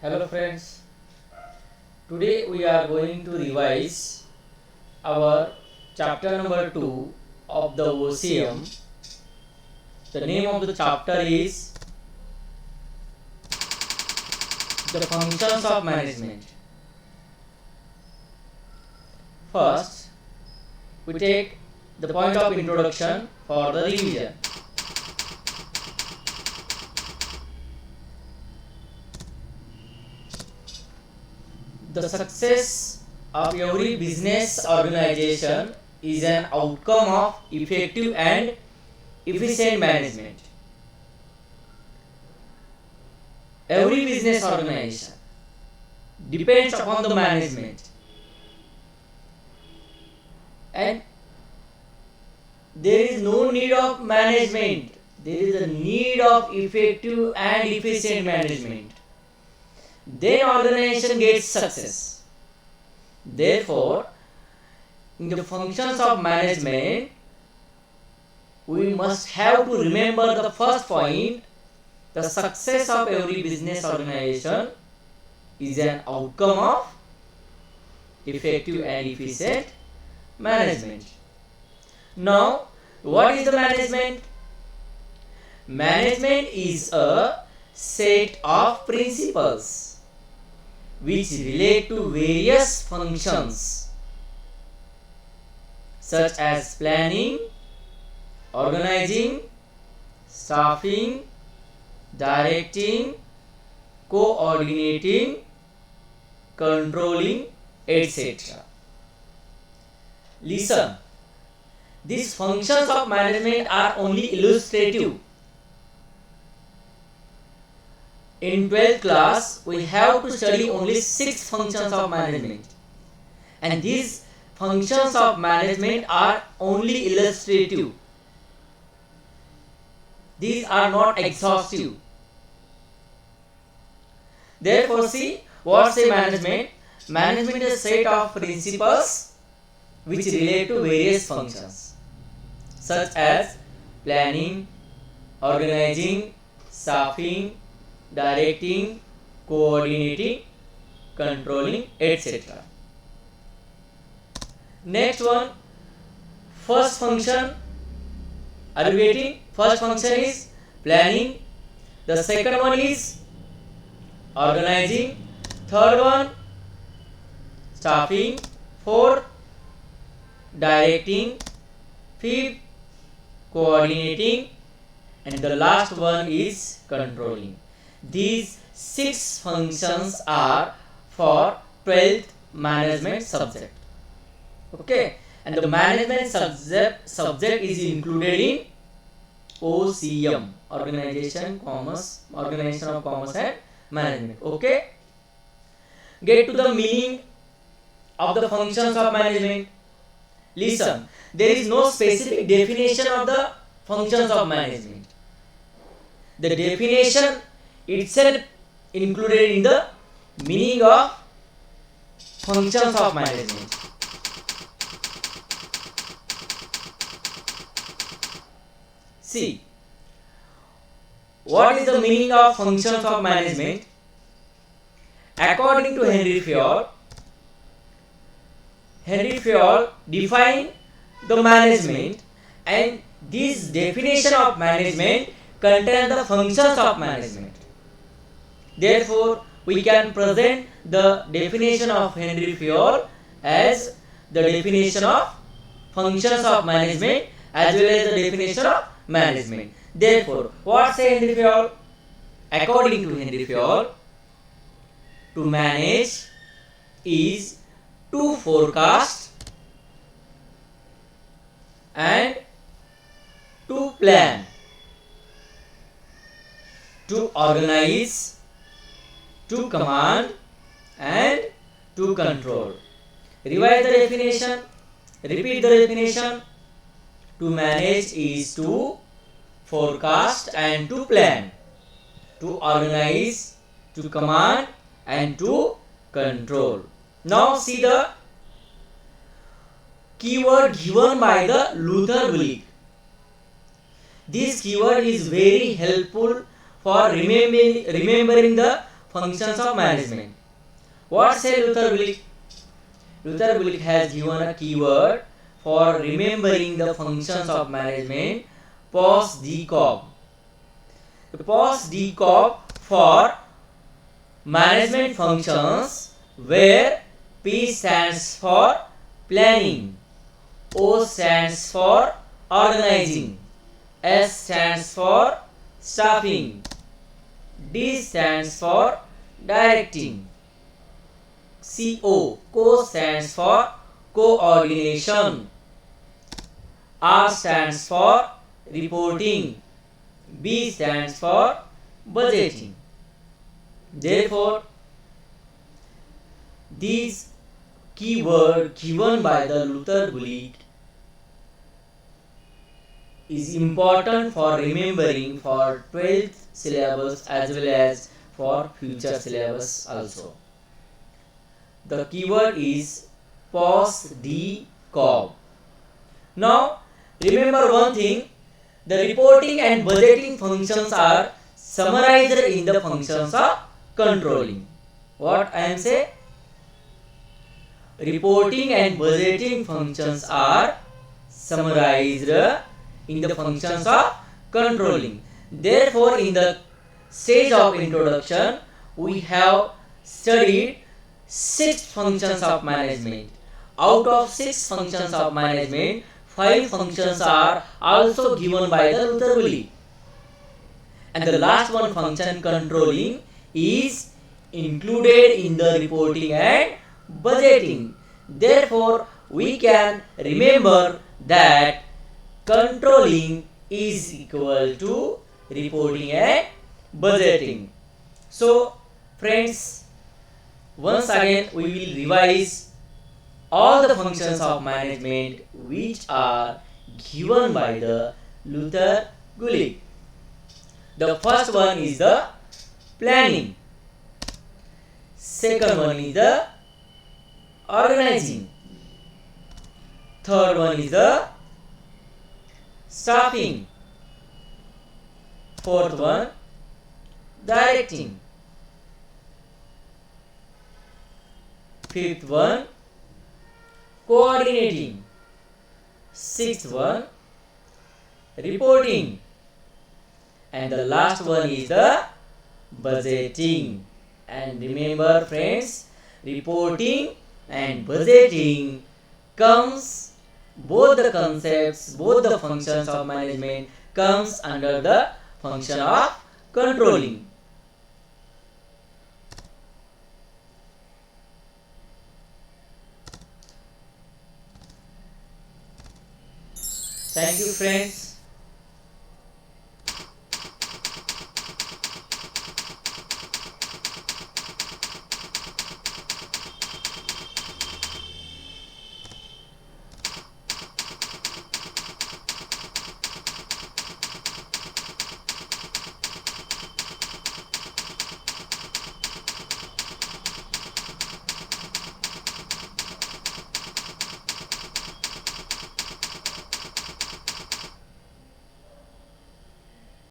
Hello friends, today we are going to revise our chapter number 2 of the OCM. The name of the chapter is the functions of management. First, we take the point of introduction for the revision. The success of every business organization is an outcome of effective and efficient management. Every business organization depends upon the management, and there is no need of management, there is a need of effective and efficient management. Then organization gets success. Therefore, in the functions of management, we must have to remember the first point: the success of every business organization is an outcome of effective and efficient management. Now, what is the management? Management is a set of principles which relate to various functions such as planning, organizing, staffing, directing, coordinating, controlling, etc. Listen, these functions of management are only illustrative. In 12th class, we have to study only 6 functions of management, and these functions of management are only illustrative. These are not exhaustive. Therefore, see, what's a management? Management is a set of principles which relate to various functions such as planning, organizing, staffing, directing, coordinating, controlling, etc. Next one, first function. Are you getting? First function is planning. The second one is organizing. Third one, staffing. Fourth, directing. Fifth, coordinating. And the last one is controlling. These 6 functions are for 12th management subject. Okay, and the management subject is included in OCM, Organization of Commerce and Management. Okay, get to the meaning of the functions of management. Listen, there is no specific definition of the functions of management. The definition itself included in the meaning of functions of management. See, what is the meaning of functions of management? According to Henry Fayol defined the management, and this definition of management contains the functions of management. Therefore, we can present the definition of Henry Fayol as the definition of functions of management as well as the definition of management. Therefore, what say Henry Fayol? According to Henry Fayol, to manage is to forecast and to plan, to organize, to command and to control. Revise the definition. Repeat the definition. To manage is to forecast and to plan, to organize, to command and to control. Now see the keyword given by the Luther Willig. This keyword is very helpful for remembering the functions of management. What say Luther Bullick? Luther Bullick has given a keyword for remembering the functions of management, POS-DCOB. The POS-DCOB for management functions, where P stands for planning, O stands for organizing, S stands for staffing, D stands for directing, CO stands for coordination, R stands for reporting, B stands for budgeting. Therefore, these keyword given by the Luther Bullick is important for remembering for 12th syllabus as well as for future syllabus also. The keyword is POS-DCOB. Now remember one thing, the reporting and budgeting functions are summarized in the functions of controlling. What I am saying? Reporting and budgeting functions are summarized in the functions of controlling. Therefore, in the stage of introduction, we have studied 6 functions of management. Out of 6 functions of management, 5 functions are also given by the Luther Bullick. And the last one function, controlling, is included in the reporting and budgeting. Therefore, we can remember that controlling is equal to reporting and budgeting. So, friends, once again we will revise all the functions of management which are given by the Luther Bullick. The first one is the planning. Second one is the organizing. Third one is the staffing. Fourth one, directing. Fifth one, coordinating. Sixth one, reporting. And the last one is the budgeting. And remember friends, reporting and budgeting comes, both the concepts, both the functions of management comes under the function of controlling. Thank you friends.